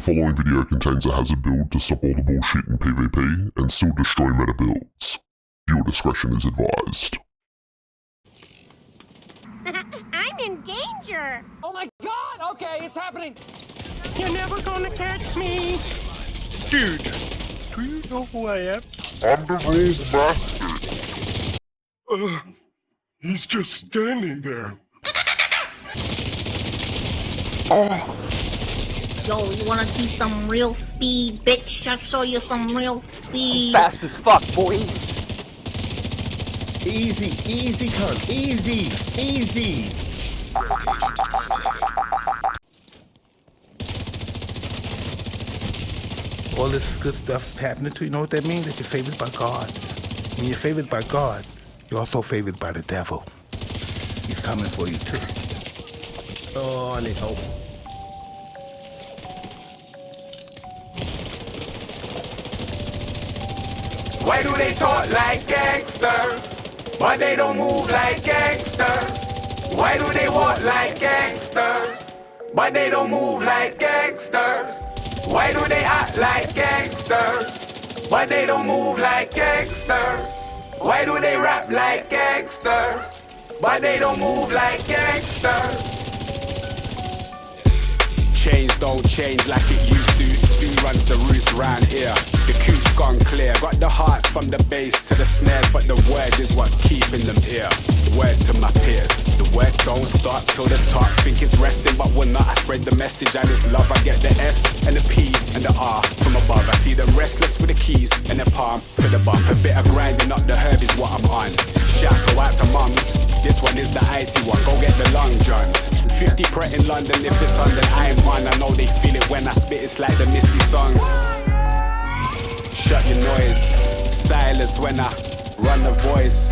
following video contains a hazard build to stop all the bullshit in PvP and still destroy meta builds. Viewer discretion is advised. I'm in danger! Oh my god! Okay, it's happening! You're never gonna catch me! Dude, do you know who I am? I'm the rules master. He's just standing there. Yo, you wanna see some real speed, bitch? I'll show you some real speed. Fast as fuck, boy! Easy, easy, cunt. Easy, easy. All this good stuff happening to you, know what that means? That you're favored by God. When you're favored by God, you're also favored by the devil. He's coming for you too. Oh, I need help. Why do they talk like gangsters, but they don't move like gangsters? Why do they walk like gangsters, but they don't move like gangsters? Why do they act like gangsters, but they don't move like gangsters? Why do they rap like gangsters, but they don't move like gangsters? Change don't change like it used to. Who runs the roost round here? The coop's gone clear. Got the heart from the bass to the snares, but the word is what's keeping them here. Word to my peers. The work don't stop till the top. Think it's resting, but we're not. I spread the message and it's love. I get the S and the P and the R from above. I see the restless with the keys and the palm for the bump. A bit of grinding up the herb is what I'm on. Shouts go out to mums. This one is the icy one. Go get the long johns. 50 Pret in London, if it's on then I'm on. I know they feel it when I spit, it's like the Missy song. Shut your noise, silence when I run the voice.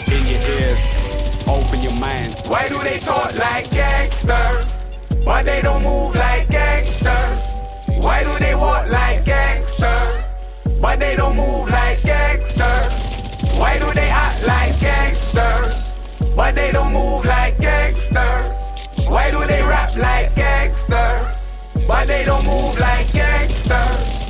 In your ears, open your mind. Why do they talk like gangsters, but they don't move like gangsters? Why do they walk like gangsters, but they don't move like gangsters? Why do they act like gangsters, but they don't move like gangsters? Why do they rap like gangsters, but they don't move like gangsters?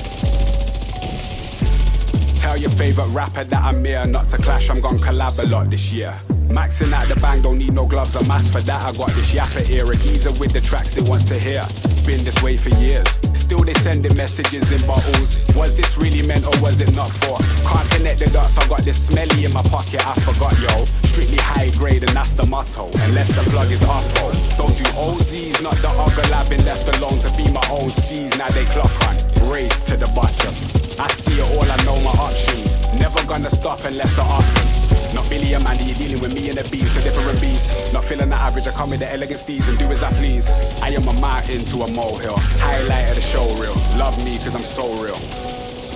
Tell your favorite rapper that I'm here. Not to clash, I'm gon' collab a lot this year. Maxing out the bang, don't need no gloves or mask for that. I got this yapper era, geezer with the tracks they want to hear. Been this way for years. Still they sending messages in bottles. Was this really meant or was it not for? Can't connect the dots, I got this smelly in my pocket, I forgot yo. Strictly high grade and that's the motto. Unless the plug is awful. Don't do OZs, not the other labbing left alone to be my own steez. Now they clock on, race to the bottom. I see it all, I know my options. Never gonna stop unless I often. Not Billy and Mandy, you're dealing with me and the beast, a different beast. Not feeling the average, I come with the elegant steez and do as I please. I am a mountain to a molehill, highlight of the show reel. Love me cause I'm so real.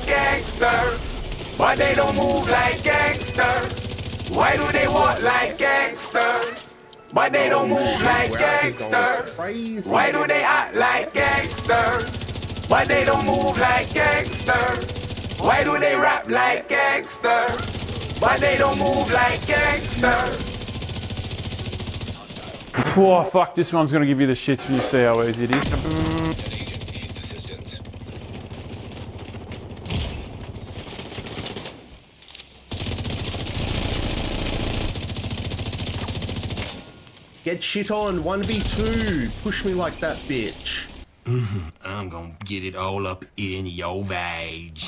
Gangsters, but they don't move like gangsters. Why do they walk like gangsters, but they don't move like gangsters? Why do they act like gangsters, but they don't move like gangsters? Why do they rap like gangsters, but they don't move like gangsters? Oh fuck, this one's gonna give you the shits when you see how easy it is. Get shit on, 1v2. Push me like that, bitch. I'm gonna get it all up in your vag.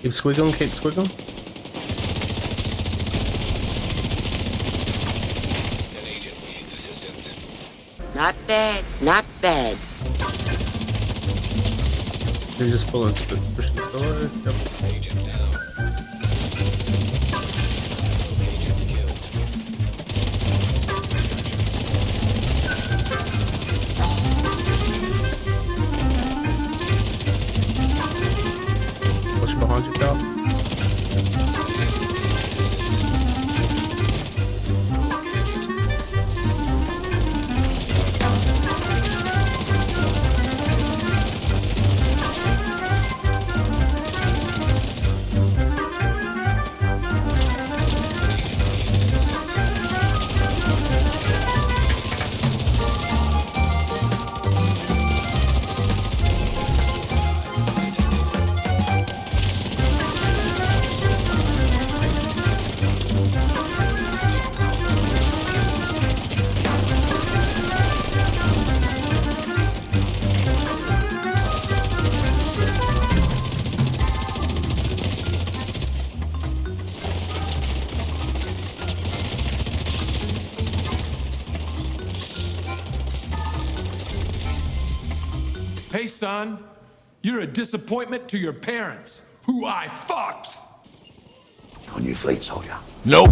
Keep squiggling, keep squiggling. Not bad, not bad. You're just pulling push the door. Yep. Push behind you, Cal. Hey, son, you're a disappointment to your parents, who I fucked. On your feet, soldier. Nope.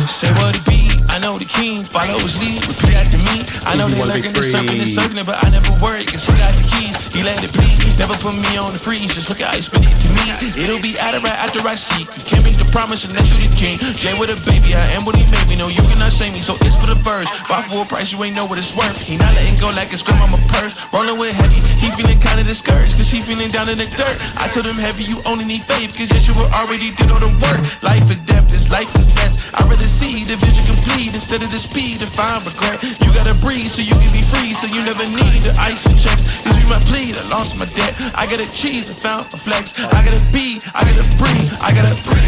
Say what it be, I know the king, follow his lead, repeat after me. I know they lurking in something that's circling, but I never worry, cause he got the keys, he let it bleed. Never put me on the freeze, just look how he spit it to me. It'll be out of right after I seek. You can't make the promise unless you the king. Jay with a baby, I am what he made me. No, you cannot say me, so it's for the birds. Buy for a price, you ain't know what it's worth. He not letting go like it's grandmama purse. Rolling with heavy, he feeling kinda discouraged, cause he feeling down in the dirt. I told him heavy, you only need faith, cause yes, you already did all the work. Life or death, this life is best. I'd rather see the vision complete instead of the speed to find regret. You gotta breathe so you can be free, so you never need the ice and checks. This be my plea, I lost my debt. I gotta cheese, I found my flex. I gotta be, I gotta breathe, I gotta breathe.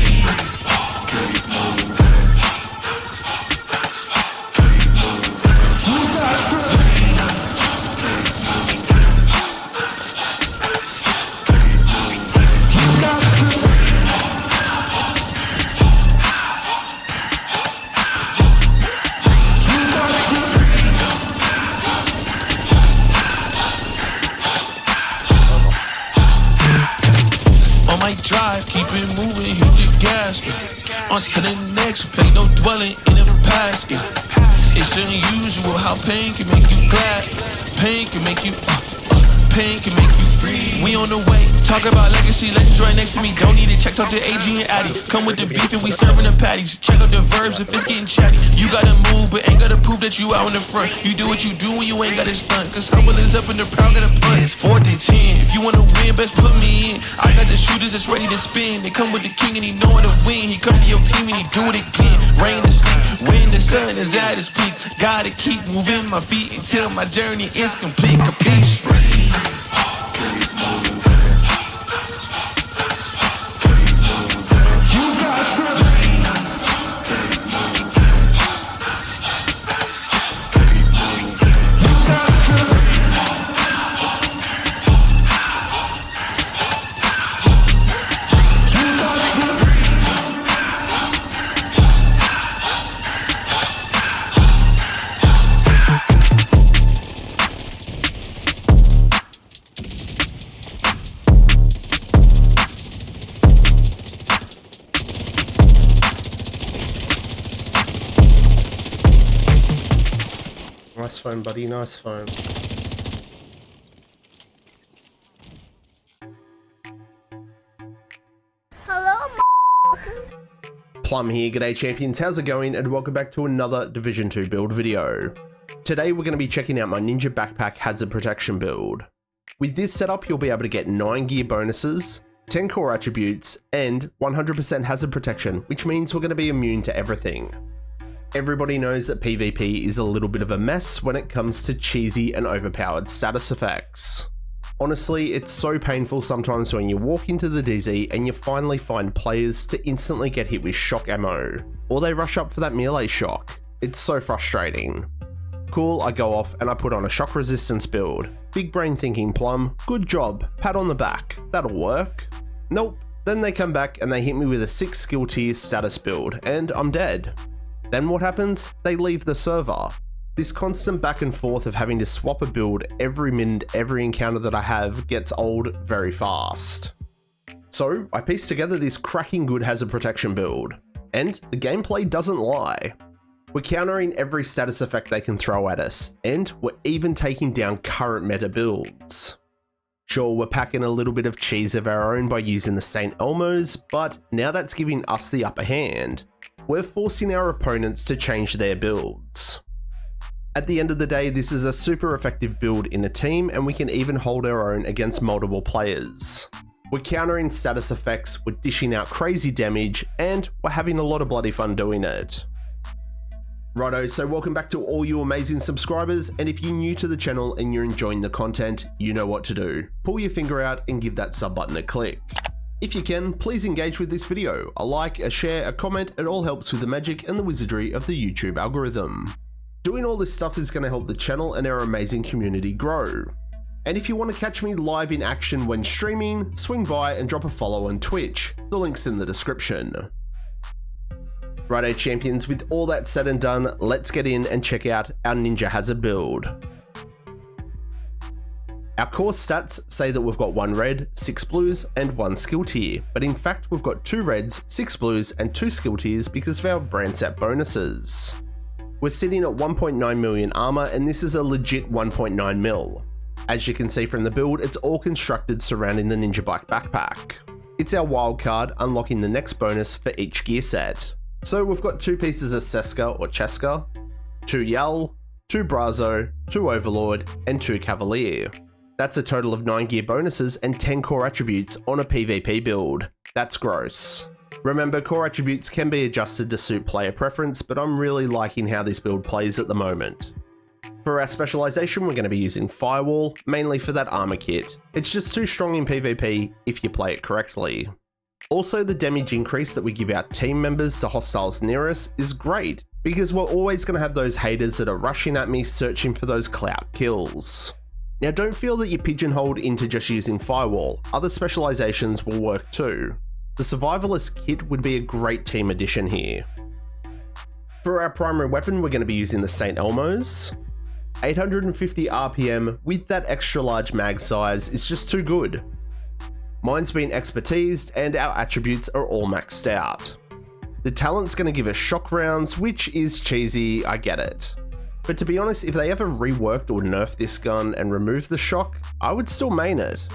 Drive, keep it moving, hit the gas, on to the next, play no dwelling in the past, It's unusual how pain can make you glad, pain can make you, pain can make you breathe. We on the way, talk about legacy, legends right next to me, don't need it, check out the AG and Addy. Come with the beef and we serving the patties, check out the verbs if it's getting chatty. You gotta move, but ain't gotta prove that you out in the front. You do what you do when you ain't gotta stunt, cause humble is up in the proud, gotta punt. 4th and 10, if you wanna win, best put me in. I got the shooters that's ready to spin. They come with the king and he know how to win. He come to your team and he do it again. Rain to sleep, when the sun is at its peak. Gotta keep moving my feet until my journey is complete. Capiche? Nice phone, buddy, nice phone. Hello, Plum here, g'day champions, how's it going? And welcome back to another Division 2 build video. Today we're going to be checking out my Ninja Backpack Hazard Protection build. With this setup you'll be able to get 9 gear bonuses, 10 core attributes, and 100% hazard protection, which means we're going to be immune to everything. Everybody knows that PvP is a little bit of a mess when it comes to cheesy and overpowered status effects. Honestly, it's so painful sometimes when you walk into the DZ and you finally find players to instantly get hit with shock ammo, or they rush up for that melee shock. It's so frustrating. Cool, I go off and I put on a shock resistance build. Big brain thinking, Plum, good job, pat on the back, that'll work. Nope, then they come back and they hit me with a 6 skill tier status build and I'm dead. Then what happens? They leave the server. This constant back and forth of having to swap a build every minute, every encounter that I have gets old very fast. So I pieced together this cracking good hazard protection build, and the gameplay doesn't lie. We're countering every status effect they can throw at us, and we're even taking down current meta builds. Sure, we're packing a little bit of cheese of our own by using the St. Elmo's, but now that's giving us the upper hand. We're forcing our opponents to change their builds. At the end of the day, this is a super effective build in a team, and we can even hold our own against multiple players. We're countering status effects, we're dishing out crazy damage, and we're having a lot of bloody fun doing it. Righto, so welcome back to all you amazing subscribers, and if you're new to the channel and you're enjoying the content, you know what to do. Pull your finger out and give that sub button a click. If you can, please engage with this video. A like, a share, a comment, it all helps with the magic and the wizardry of the YouTube algorithm. Doing all this stuff is going to help the channel and our amazing community grow. And if you want to catch me live in action when streaming, swing by and drop a follow on Twitch. The link's in the description. Righto champions, with all that said and done, let's get in and check out our Ninja Hazard build. Our core stats say that we've got 1 red, 6 blues, and 1 skill tier, but in fact we've got 2 reds, 6 blues, and 2 skill tiers because of our brand set bonuses. We're sitting at 1.9 million armor, and this is a legit 1.9 mil. As you can see from the build, it's all constructed surrounding the Ninja Bike backpack. It's our wildcard, unlocking the next bonus for each gear set. So we've got 2 pieces of Seska or Cheska, 2 Yell, 2 Brazo, 2 Overlord, and 2 Cavalier. That's a total of 9 gear bonuses and 10 core attributes on a PvP build. That's gross. Remember, core attributes can be adjusted to suit player preference, but I'm really liking how this build plays at the moment. For our specialization, we're going to be using Firewall, mainly for that armor kit. It's just too strong in PvP if you play it correctly. Also, the damage increase that we give our team members to hostiles near us is great, because we're always going to have those haters that are rushing at me searching for those clout kills. Now, don't feel that you're pigeonholed into just using Firewall. Other specializations will work too. The Survivalist kit would be a great team addition here. For our primary weapon, we're going to be using the St. Elmo's. 850 RPM with that extra large mag size is just too good. Mine's been expertised and our attributes are all maxed out. The talent's going to give us shock rounds, which is cheesy, I get it. But to be honest, if they ever reworked or nerfed this gun and removed the shock, I would still main it.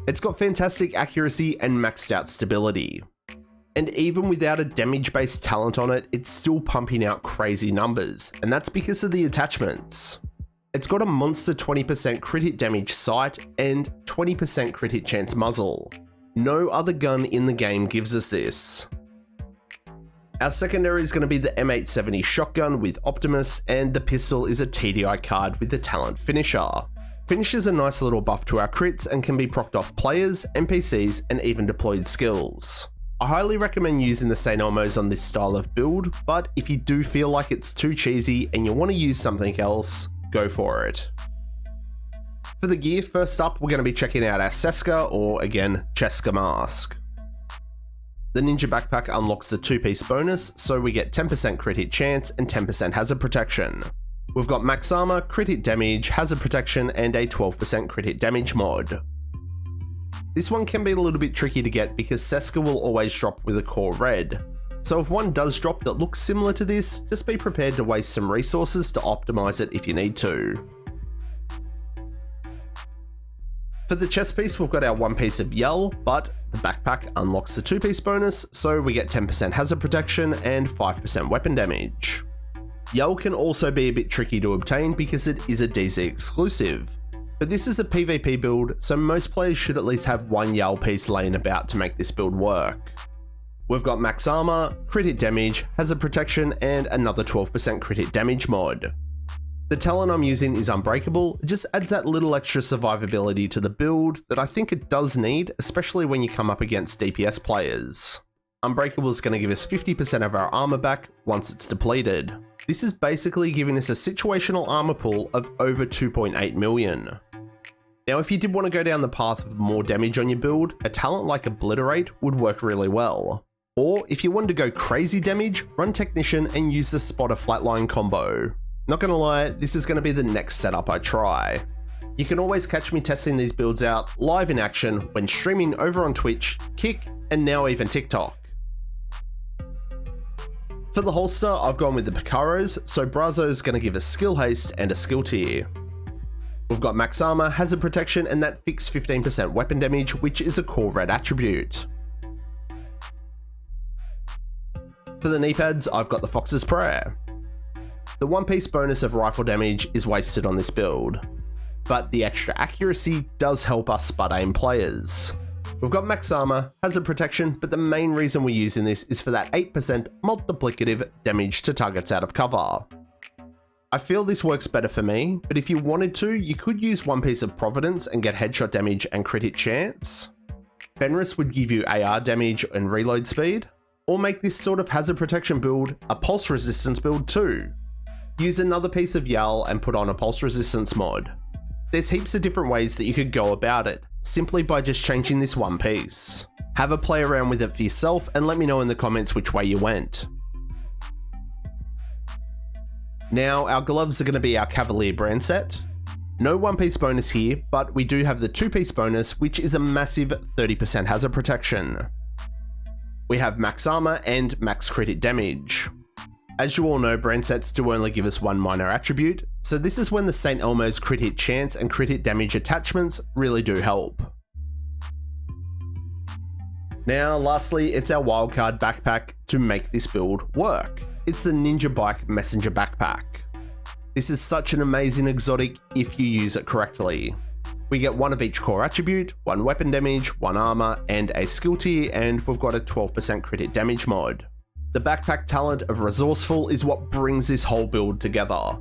It's got fantastic accuracy and maxed out stability. And even without a damage-based talent on it, it's still pumping out crazy numbers, and that's because of the attachments. It's got a monster 20% crit hit damage sight and 20% crit hit chance muzzle. No other gun in the game gives us this. Our secondary is going to be the M870 shotgun with Optimus, and the pistol is a TDI card with the talent Finisher. Finisher's a nice little buff to our crits and can be procced off players, NPCs, and even deployed skills. I highly recommend using the St. Elmo's on this style of build, but if you do feel like it's too cheesy and you want to use something else, go for it. For the gear, first up, we're going to be checking out our Seska, or again, Cheska mask. The Ninja backpack unlocks the 2-piece bonus, so we get 10% crit hit chance and 10% hazard protection. We've got max armor, crit hit damage, hazard protection, and a 12% crit hit damage mod. This one can be a little bit tricky to get because Seska will always drop with a core red. So if one does drop that looks similar to this, just be prepared to waste some resources to optimize it if you need to. For the chest piece, we've got our 1 piece of Yell, but the backpack unlocks the 2-piece bonus, so we get 10% hazard protection and 5% weapon damage. Yell can also be a bit tricky to obtain because it is a DZ exclusive, but this is a PvP build, so most players should at least have 1 Yell piece laying about to make this build work. We've got max armor, crit hit damage, hazard protection, and another 12% crit hit damage mod. The talent I'm using is Unbreakable. It just adds that little extra survivability to the build that I think it does need, especially when you come up against DPS players. Unbreakable is going to give us 50% of our armor back once it's depleted. This is basically giving us a situational armor pool of over 2.8 million. Now, if you did want to go down the path of more damage on your build, a talent like Obliterate would work really well. Or if you wanted to go crazy damage, run Technician and use the Spotter Flatline combo. Not gonna lie, this is gonna be the next setup I try. You can always catch me testing these builds out live in action when streaming over on Twitch, Kick, and now even TikTok. For the holster, I've gone with the Picaros, so Brazo is gonna give us skill haste and a skill tier. We've got max armor, hazard protection, and that fixed 15% weapon damage, which is a core red attribute. For the knee pads, I've got the Fox's Prayer. The 1-piece bonus of rifle damage is wasted on this build, but the extra accuracy does help us spud aim players. We've got max armor, hazard protection, but the main reason we're using this is for that 8% multiplicative damage to targets out of cover. I feel this works better for me, but if you wanted to, you could use 1 piece of Providence and get headshot damage and crit hit chance. Fenris would give you AR damage and reload speed, or make this sort of hazard protection build a pulse resistance build too. Use another piece of Yell and put on a pulse resistance mod. There's heaps of different ways that you could go about it, simply by just changing this one piece. Have a play around with it for yourself and let me know in the comments which way you went. Now, our gloves are going to be our Cavalier brand set. No one-piece bonus here, but we do have the two-piece bonus, which is a massive 30% hazard protection. We have max armor and max crit hit damage. As you all know, brand sets do only give us one minor attribute, so this is when the St. Elmo's crit hit chance and crit hit damage attachments really do help. Now, lastly, it's our wildcard backpack to make this build work. It's the Ninja Bike Messenger Backpack. This is such an amazing exotic if you use it correctly. We get one of each core attribute, one weapon damage, one armor, and a skill tier, and we've got a 12% crit hit damage mod. The backpack talent of Resourceful is what brings this whole build together.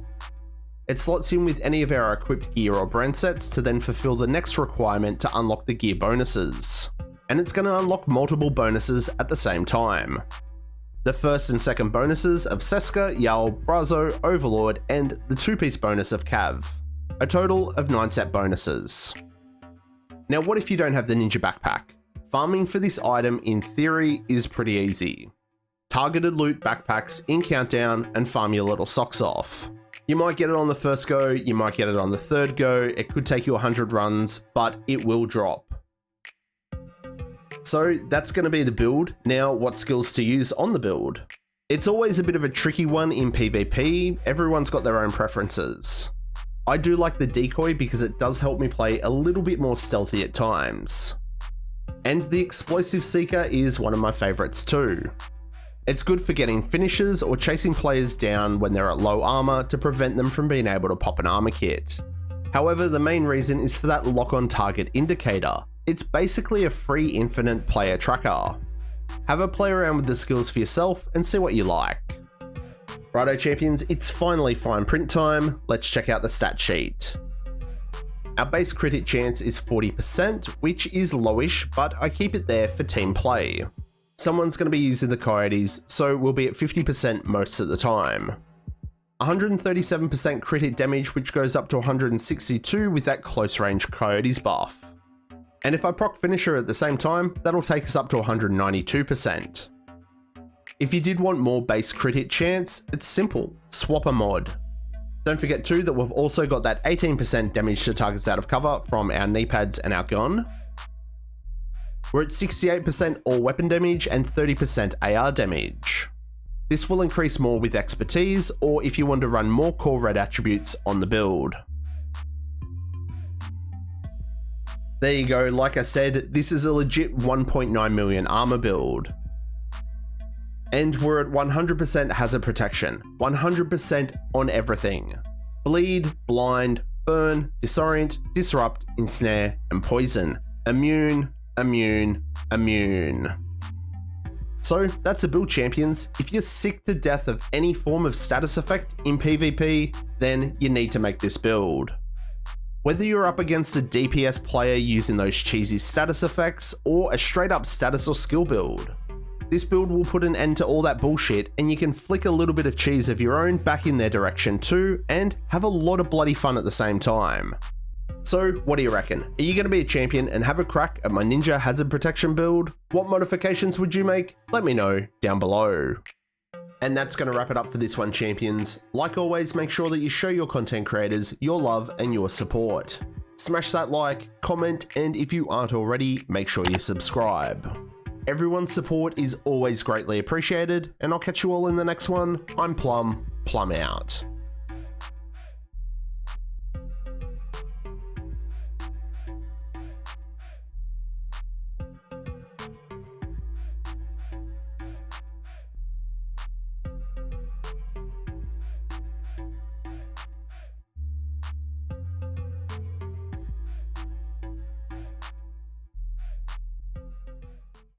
It slots in with any of our equipped gear or brand sets to then fulfill the next requirement to unlock the gear bonuses. And it's going to unlock multiple bonuses at the same time. The first and second bonuses of Seska, Yal, Brazo, Overlord, and the two-piece bonus of Cav. A total of 9 set bonuses. Now what if you don't have the Ninja Backpack? Farming for this item in theory is pretty easy. Targeted loot backpacks in Countdown and farm your little socks off. You might get it on the first go, you might get it on the third go, it could take you 100 runs, but it will drop. So that's going to be the build. Now, what skills to use on the build? It's always a bit of a tricky one in PvP, everyone's got their own preferences. I do like the decoy because it does help me play a little bit more stealthy at times. And the explosive seeker is one of my favorites too. It's good for getting finishes or chasing players down when they're at low armor to prevent them from being able to pop an armor kit. However, the main reason is for that lock on target indicator. It's basically a free infinite player tracker. Have a play around with the skills for yourself and see what you like. Righto champions, it's finally fine print time. Let's check out the stat sheet. Our base crit hit chance is 40%, which is lowish, but I keep it there for team play. Someone's going to be using the coyotes, so we'll be at 50% most of the time. 137% crit hit damage, which goes up to 162 with that close range coyotes buff. And if I proc finisher at the same time, that'll take us up to 192%. If you did want more base crit hit chance, it's simple, swap a mod. Don't forget too that we've also got that 18% damage to targets out of cover from our knee pads and our gun. We're at 68% all weapon damage and 30% AR damage. This will increase more with expertise or if you want to run more core red attributes on the build. There you go, like I said, this is a legit 1.9 million armor build. And we're at 100% hazard protection, 100% on everything. Bleed, blind, burn, disorient, disrupt, ensnare, and poison. Immune, immune, immune. So that's the build champions. If you're sick to death of any form of status effect in PvP, then you need to make this build. Whether you're up against a DPS player using those cheesy status effects or a straight up status or skill build, this build will put an end to all that bullshit and you can flick a little bit of cheese of your own back in their direction too and have a lot of bloody fun at the same time. So what do you reckon? Are you going to be a champion and have a crack at my Ninja Hazard Protection build? What modifications would you make? Let me know down below. And that's going to wrap it up for this one, champions. Like always, make sure that you show your content creators your love and your support. Smash that like, comment, and if you aren't already, make sure you subscribe. Everyone's support is always greatly appreciated, and I'll catch you all in the next one. I'm Plum out.